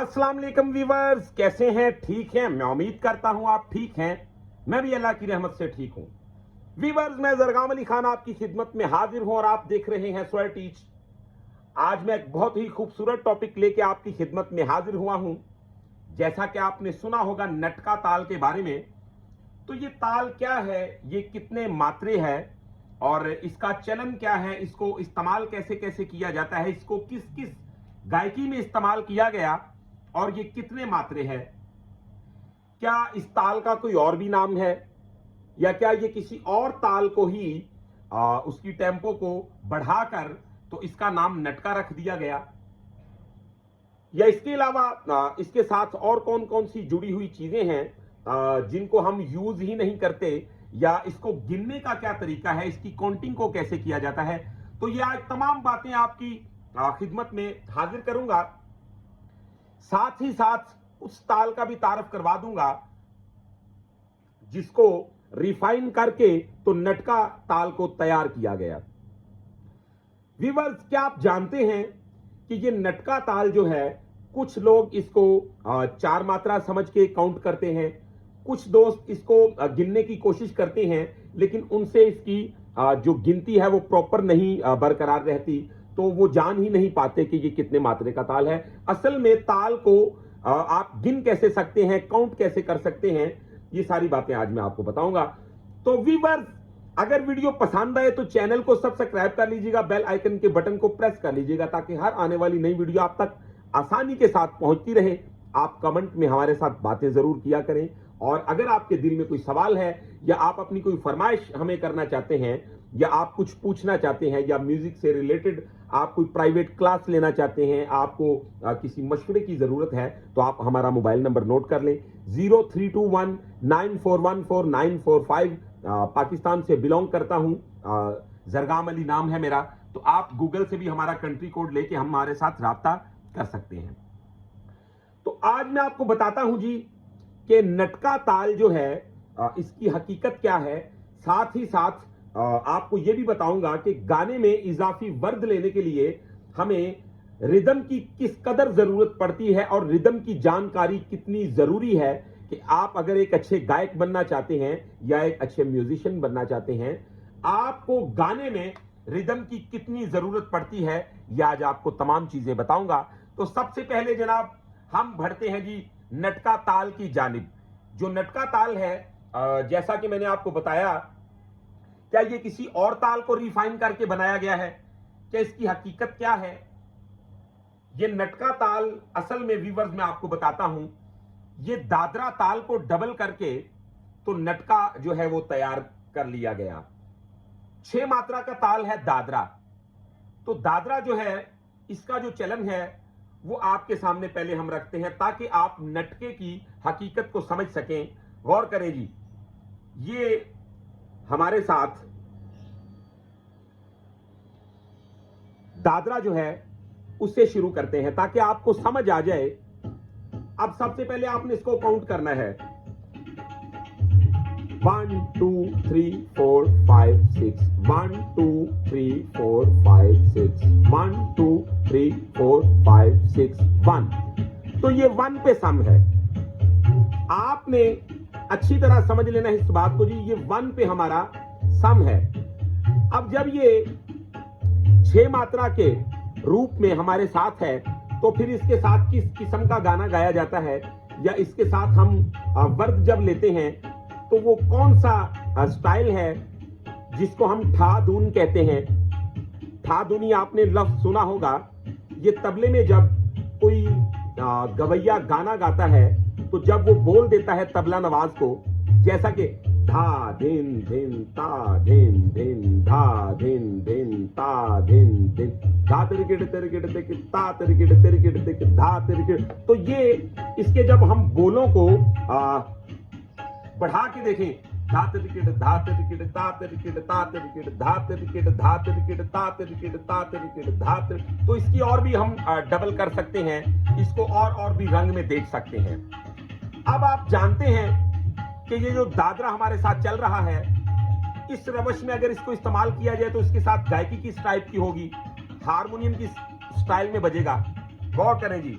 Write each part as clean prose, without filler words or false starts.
अस्सलाम वालेकुम व्यूअर्स, कैसे हैं? ठीक हैं? मैं उम्मीद करता हूं आप ठीक हैं। मैं भी अल्लाह की रहमत से ठीक हूं। व्यूअर्स, मैं जरगाम अली खान आपकी खिदमत में हाजिर हूं और आप देख रहे हैं स्वर टीच। आज मैं एक बहुत ही खूबसूरत टॉपिक लेके आपकी खिदमत में हाजिर हुआ हूं। जैसा कि आपने सुना होगा नटका ताल के बारे में, तो ये ताल क्या है, ये कितने मात्रे है और इसका चलन क्या है, इसको इस्तेमाल कैसे कैसे किया जाता है, इसको किस किस गायकी में इस्तेमाल किया गया और ये कितने मात्रे है। क्या इस ताल का कोई और भी नाम है या क्या ये किसी और ताल को ही उसकी टेम्पो को बढ़ाकर तो इसका नाम नटका रख दिया गया, या इसके अलावा इसके साथ और कौन कौन सी जुड़ी हुई चीजें हैं जिनको हम यूज ही नहीं करते, या इसको गिनने का क्या तरीका है, इसकी काउंटिंग को कैसे किया जाता है। तो ये आज तमाम बातें आपकी खिदमत में हाजिर करूंगा। साथ ही साथ उस ताल का भी तारफ करवा दूंगा जिसको रिफाइन करके तो नटका ताल को तैयार किया गया। व्यूअर्स, क्या आप जानते हैं कि ये नटका ताल जो है, कुछ लोग इसको 4 मात्रा समझ के काउंट करते हैं, कुछ दोस्त इसको गिनने की कोशिश करते हैं, लेकिन उनसे इसकी जो गिनती है वो प्रॉपर नहीं बरकरार रहती, तो वो जान ही नहीं पाते कि ये कितने मात्रे का ताल है। असल में ताल को आप गिन कैसे सकते हैं, काउंट कैसे कर सकते हैं, ये सारी बातें आज मैं आपको बताऊंगा। तो व्यूअर्स, अगर वीडियो पसंद आए तो चैनल को सब्सक्राइब कर लीजिएगा, बेल आइकन के बटन को प्रेस कर लीजिएगा ताकि हर आने वाली नई वीडियो आप तक आसानी के साथ पहुंचती रहे। आप कमेंट में हमारे साथ बातें जरूर किया करें, और अगर आपके दिल में कोई सवाल है या आप अपनी कोई फरमाइश हमें करना चाहते हैं, या आप कुछ पूछना चाहते हैं, या म्यूजिक से रिलेटेड आप कोई प्राइवेट क्लास लेना चाहते हैं, आपको किसी मशवरे की जरूरत है, तो आप हमारा मोबाइल नंबर नोट कर लें 0321941445। पाकिस्तान से बिलोंग करता हूं, जरगाम अली नाम है मेरा। तो आप गूगल से भी हमारा कंट्री कोड लेके हमारे साथ राब्ता कर सकते हैं। तो आज मैं आपको बताता हूं जी कि नटका ताल जो है इसकी हकीकत क्या है। साथ ही साथ आपको यह भी बताऊंगा कि गाने में इजाफी वर्द लेने के लिए हमें रिदम की किस कदर जरूरत पड़ती है और रिदम की जानकारी कितनी जरूरी है कि आप अगर एक अच्छे गायक बनना चाहते हैं या एक अच्छे म्यूजिशियन बनना चाहते हैं, आपको गाने में रिदम की कितनी जरूरत पड़ती है, यह आज आपको तमाम चीजें बताऊंगा। तो सबसे पहले जनाब हम बढ़ते हैं जी नटका ताल की जानिब। जो नटका ताल है, जैसा कि मैंने आपको बताया, क्या ये किसी और ताल को रिफाइन करके बनाया गया है, क्या इसकी हकीकत क्या है। ये नटका ताल असल में व्यूअर्स मैं आपको बताता हूं, ये दादरा ताल को डबल करके तो नटका जो है वो तैयार कर लिया गया। 6 मात्रा का ताल है दादरा। तो दादरा जो है, इसका जो चलन है वो आपके सामने पहले हम रखते हैं ताकि आप नटके की हकीकत को समझ सकें। गौर करें जी, ये हमारे साथ दादरा जो है उससे शुरू करते हैं ताकि आपको समझ आ जाए। अब सबसे पहले आपने इसको काउंट करना है 1 2 3 4 5 6 1 2 3 4 5 6 1 2 3 4 5 6 1। तो ये 1 पे सम है। आपने अच्छी तरह समझ लेना है इस बात को जी, ये 1 पे हमारा सम है। अब जब ये 6 मात्रा के रूप में हमारे साथ है, तो फिर इसके साथ किस किस्म का गाना गाया जाता है, या इसके साथ हम वर्द जब लेते हैं तो वो कौन सा स्टाइल है जिसको हम ठा धून कहते हैं। ठा धूनी आपने लफ्ज सुना होगा। ये तबले में जब कोई गवैया गाना गाता है तो जब वो बोल देता है तबला नवाज को, जैसा कि धा धिन धिन ता धिन धिन धा धिन धिन ता धिन धिन धा तिरकिट तिरकिट तिरकिट ता तिरकिट तिरकिट तिरकिट धा तिरकिट। तो ये इसके जब हम बोलों को बढ़ा के देखें, धा तिरकिट धा तिरकिट ता तिरकिट ता तिरकिट धा तिरकिट धा तिरकिट ता तिरकिट ता तिरकिट धा तिरकिट, तो इसकी और भी हम डबल कर सकते हैं, इसको और भी रंग में देख सकते हैं। अब आप जानते हैं कि ये जो दादरा हमारे साथ चल रहा है, इस रवश में अगर इसको इस्तेमाल किया जाए तो इसके साथ गायकी किस टाइप की होगी, हारमोनियम की स्टाइल में बजेगा। गौर करें जी,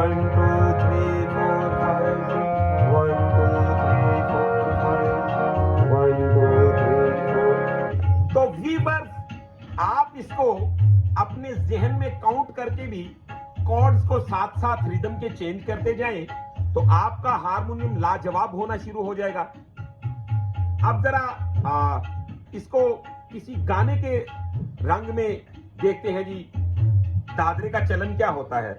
1 2 3 4 5 6 1 2 3 4 5 1 2 3 4। तो व्यूअर्स, आप इसको अपने जहन में काउंट करके भी कॉर्ड्स को साथ साथ रिदम के चेंज करते जाएं तो आपका हारमोनियम लाजवाब होना शुरू हो जाएगा। अब जरा इसको किसी गाने के रंग में देखते हैं जी, दादरे का चलन क्या होता है।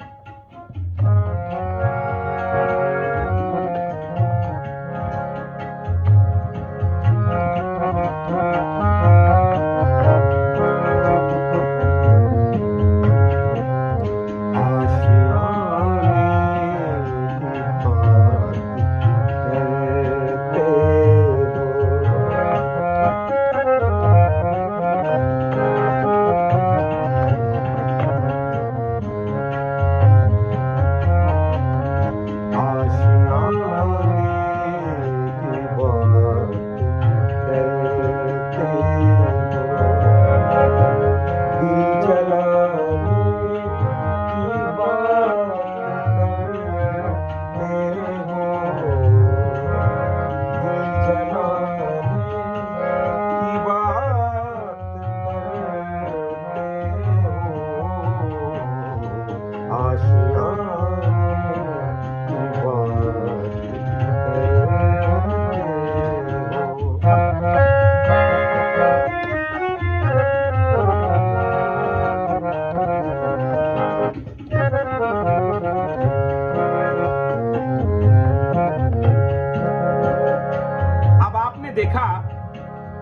देखा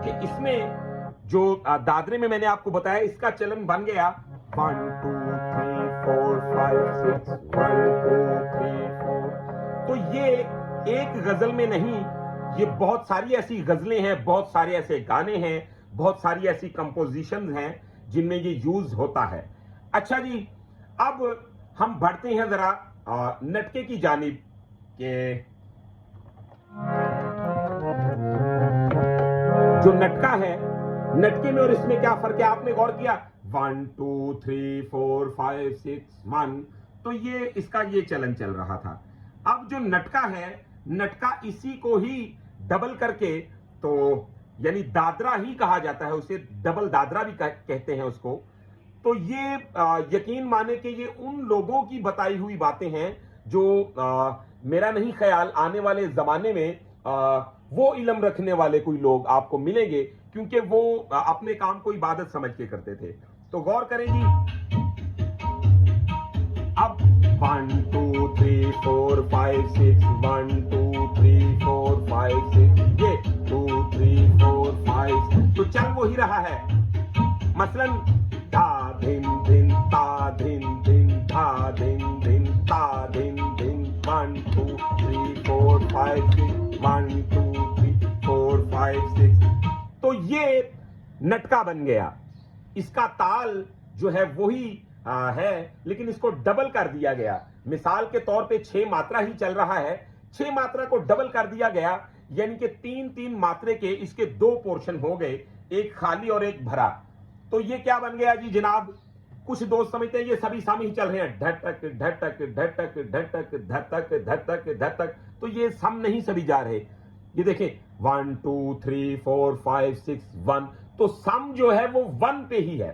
कि इसमें जो दादरे में मैंने आपको बताया, इसका चलन बन गया 1 2 3 4 5 6 1 2 3 4। तो ये एक गजल में नहीं, ये बहुत सारी ऐसी गजलें हैं, बहुत सारे ऐसे गाने हैं, बहुत सारी ऐसी कंपोजिशन हैं जिनमें ये यूज होता है। अच्छा जी, अब हम बढ़ते हैं जरा नटके की जानिब के जो नटका है, नटके में और इसमें क्या फर्क है आपने गौर किया। 1 2 3 4 5 6 1, तो ये इसका ये चलन चल रहा था। अब जो नटका है, नटका इसी को ही डबल करके, तो यानी दादरा ही कहा जाता है उसे, डबल दादरा भी कहते हैं उसको। तो ये यकीन माने कि ये उन लोगों की बताई हुई बातें हैं जो मेरा नहीं ख्याल आने वाले जमाने में वो इल्म रखने वाले कोई लोग आपको मिलेंगे, क्योंकि वो अपने काम को इबादत समझ के करते थे। तो गौर करें जी, अब 1 2 3 4 5 6 1 2 3 4 5 6, ये 2 3 4 5, तो चल वो ही रहा है। मसलन धा धिन धिन ता धिन धिन धा धिन धिन ता धिन धिन 1 2 3 4 5 6 1 2 3 4 5 6। तो तो ये नटका बन गया। इसका ताल जो है वही है, लेकिन इसको डबल कर दिया गया। मिसाल के तौर पे 6 मात्रा ही चल रहा है, 6 मात्रा को डबल कर दिया गया, यानी कि 3-3 मात्रे के इसके 2 पोर्शन हो गए, एक खाली और एक भरा। तो ये क्या बन गया जी जनाब? कुछ दोस्त समझते हैं ये सभी सम ही चल रहे हैं, ढटक ढटक ढटक ढटक धतक धतक धतक, तो ये सम नहीं सभी जा रहे। ये देखें 1 2 3 4 5 6 1, तो सम जो है वो 1 पे ही है।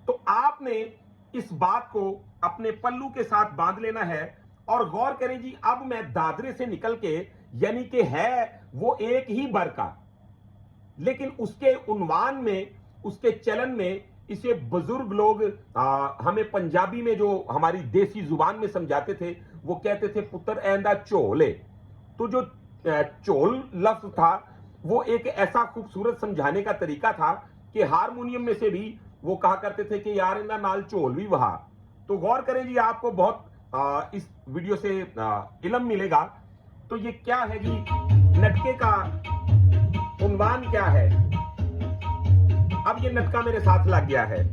तो आपने इस बात को अपने पल्लू के साथ बांध लेना है और गौर करें जी, अब मैं दादरे से निकल के, यानी कि है वो एक ही बर का, लेकिन उसके उन्वान में, उसके चलन में इसे बुजुर्ग लोग हमें पंजाबी में जो हमारी देसी जुबान में समझाते थे, वो कहते थे पुत्र ऐंदा झोले। तो जो चोल लफ्ज था वो एक ऐसा खूबसूरत समझाने का तरीका था कि हारमोनियम में से भी वो कहा करते थे कि यार इंदा नाल चोल भी वहा। तो गौर करें जी, आपको बहुत इस वीडियो से इल्म मिलेगा। तो ये क्या है जी, नटके का उन्वान क्या है? अब ये नटका मेरे साथ लग गया है।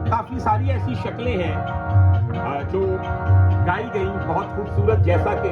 काफी सारी ऐसी शक्लें हैं जो गाई गई बहुत खूबसूरत, जैसा कि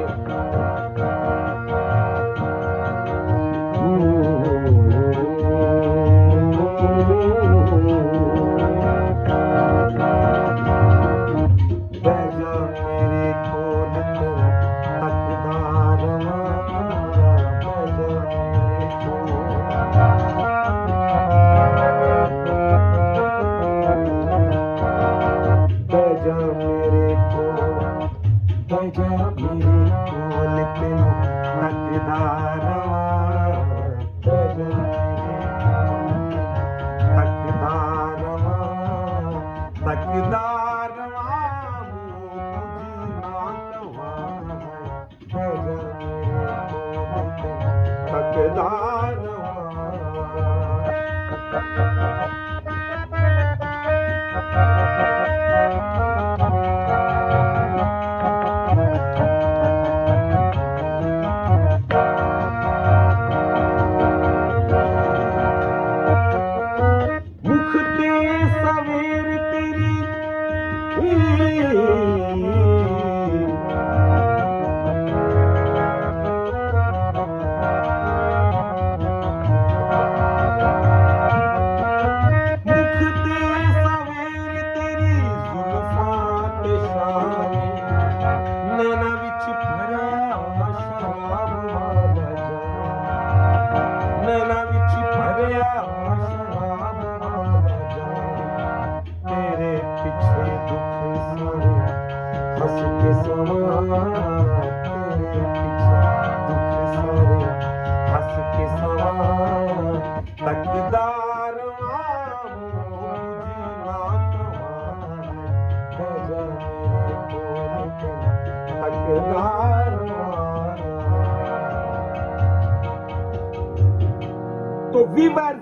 तो वीवर,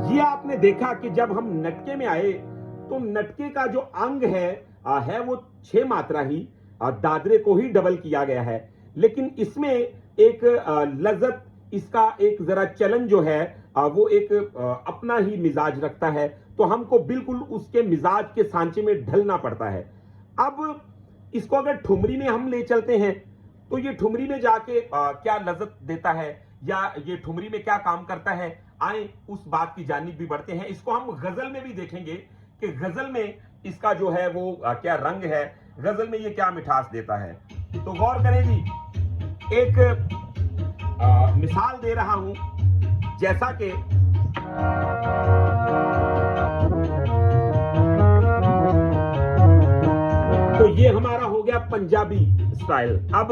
ये आपने देखा कि जब हम नटके में आए तो नटके का जो अंग है वो 6 मात्रा ही, दादरे को ही डबल किया गया है, लेकिन इसमें एक लज्जत, इसका एक जरा चलन जो है वो एक अपना ही मिजाज रखता है, तो हमको बिल्कुल उसके मिजाज के सांचे में ढलना पड़ता है। अब इसको अगर ठुमरी में हम ले चलते हैं तो ये ठुमरी में जाके क्या लज्जत देता है, या ये ठुमरी में क्या काम करता है, आए उस बात की जानिब भी बढ़ते हैं। इसको हम गजल में भी देखेंगे कि गजल में इसका जो है वो क्या रंग है, गजल में ये क्या मिठास देता है। तो गौर करें जी, एक मिसाल दे रहा हूं, जैसा कि तो ये हमारा हो गया पंजाबी स्टाइल। अब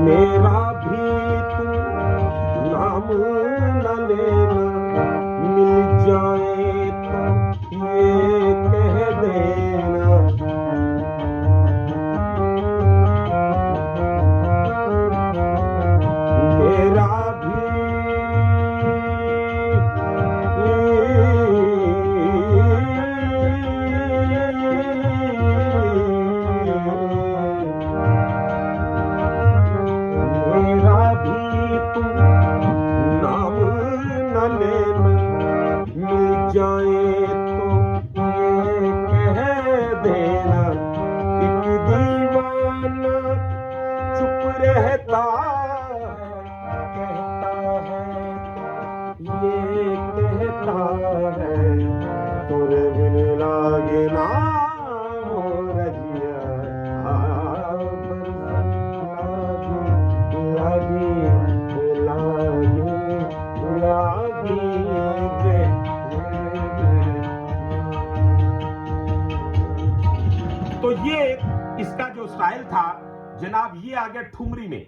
मेरा भी तू नाम न लेना, मिल जाए तो ये कह देना। मेरा भी मेरा भी तू नाम न लेना, मिल जाए तो ये कह देना। एक दीवाना चुप रहता है, कहता है तो ये कहता है, तोरे बिन लागे ना रजिया। तो ये इसका जो स्टाइल था जनाब, ये आ गया ठुमरी में।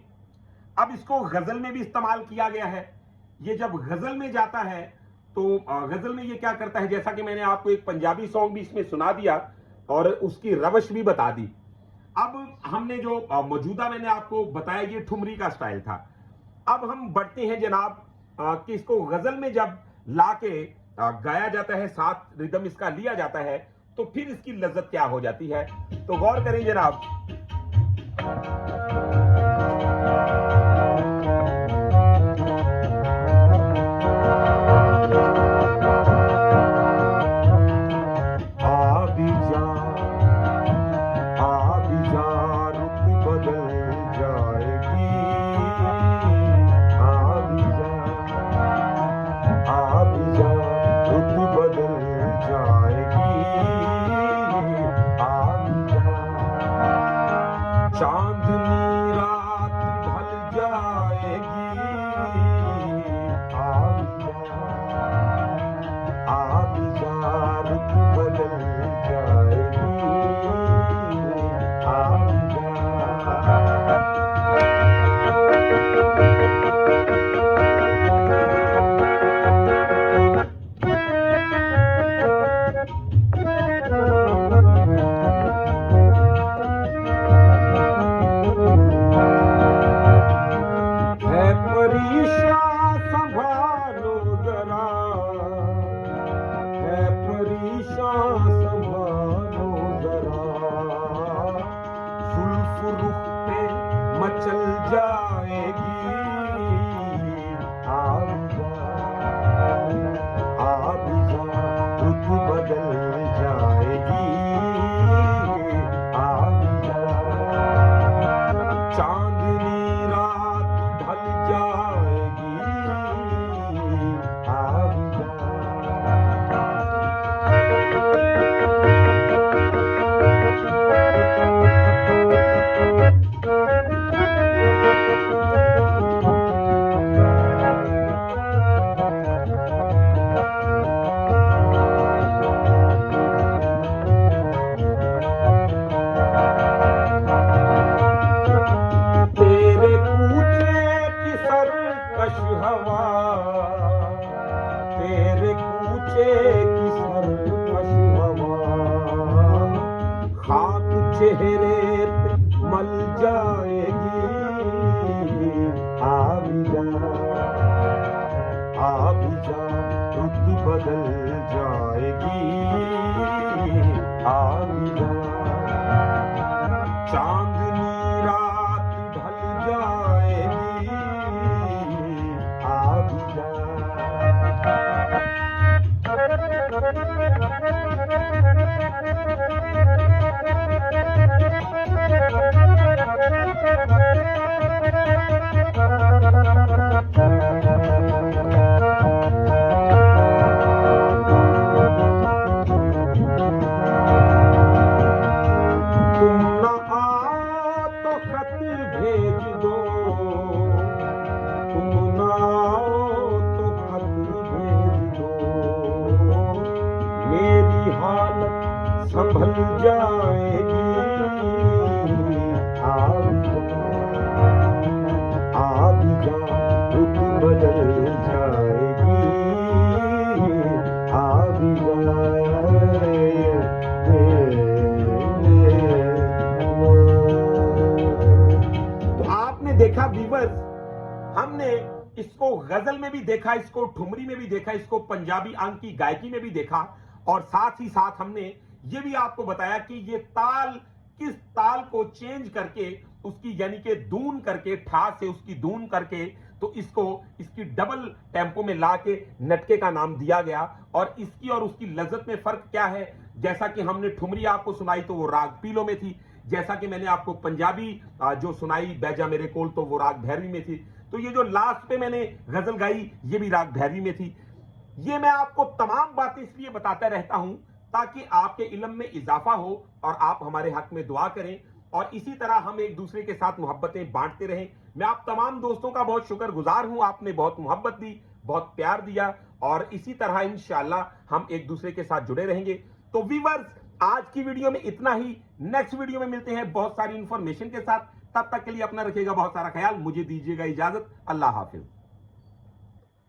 अब इसको गजल में भी इस्तेमाल किया गया है। ये जब गजल में जाता है तो गजल में ये क्या करता है, जैसा कि मैंने आपको एक पंजाबी सॉन्ग भी इसमें सुना दिया और उसकी रवश भी बता दी। अब हमने जो मौजूदा मैंने आपको बताया ये ठुमरी का स्टाइल था। अब हम बढ़ते हैं जनाब कि इसको गजल में जब लाके गाया जाता है, साथ रिदम इसका लिया जाता है, तो फिर इसकी लज्जत क्या हो जाती है। तो गौर करें जनाब। चांदनी रात ढल जाएगी, आबी जा रुत बदल जाएगी, आबी जा। मचल जाएगी, आबिजा रुत बदल जाएगी, आबिजा। चांदनी रात ढल जाएगी, आबिजा। चेहरे पे मल जाएगी, आ भी जा रुत बदल जाएगी, आ भी जा चांदनी रात ढल जाएगी, आ भी जा। तुम न आओ तो खत भेज दो, तुम न आओ तो खत भेज दो, मेरी हालत संभल जाएगी, आ भी जा रुत बदल जाएगी, आ भी तो आपने देखा व्यूअर्स, हमने इसको गजल में भी देखा, इसको ठुमरी में भी देखा, इसको पंजाबी अंग की गायकी में भी देखा, और साथ ही साथ हमने ये भी आपको बताया कि ये ताल किस ताल को चेंज करके उसकी यानी कि धून करके, ठा से उसकी धून करके, तो इसको इसकी डबल टेम्पो में ला के नटके का नाम दिया गया। और इसकी और उसकी लज्जत में फर्क क्या है, जैसा कि हमने ठुमरी आपको सुनाई तो वो राग पीलो में थी, जैसा कि मैंने आपको पंजाबी जो सुनाई बैजा मेरे कोल तो वो राग भैरवी में थी, तो ये जो लास्ट पे मैंने गजल गाई ये भी राग भैरवी में थी। ये मैं आपको तमाम बातें इसलिए बताता रहता हूं ताकि आपके इल्म में इजाफा हो और आप हमारे हक में दुआ करें, और इसी तरह हम एक दूसरे के साथ मोहब्बतें बांटते रहें। मैं आप तमाम दोस्तों का बहुत शुक्रगुजार हूं, आपने बहुत मोहब्बत दी, बहुत प्यार दिया, और इसी तरह इंशाअल्लाह हम एक दूसरे के साथ जुड़े रहेंगे। तो व्यूअर्स, आज की वीडियो में इतना ही, नेक्स्ट वीडियो में मिलते हैं बहुत सारी इंफॉर्मेशन के साथ। तब तक के लिए अपना रखिएगा बहुत सारा ख्याल, मुझे दीजिएगा इजाजत, अल्लाह हाफिज।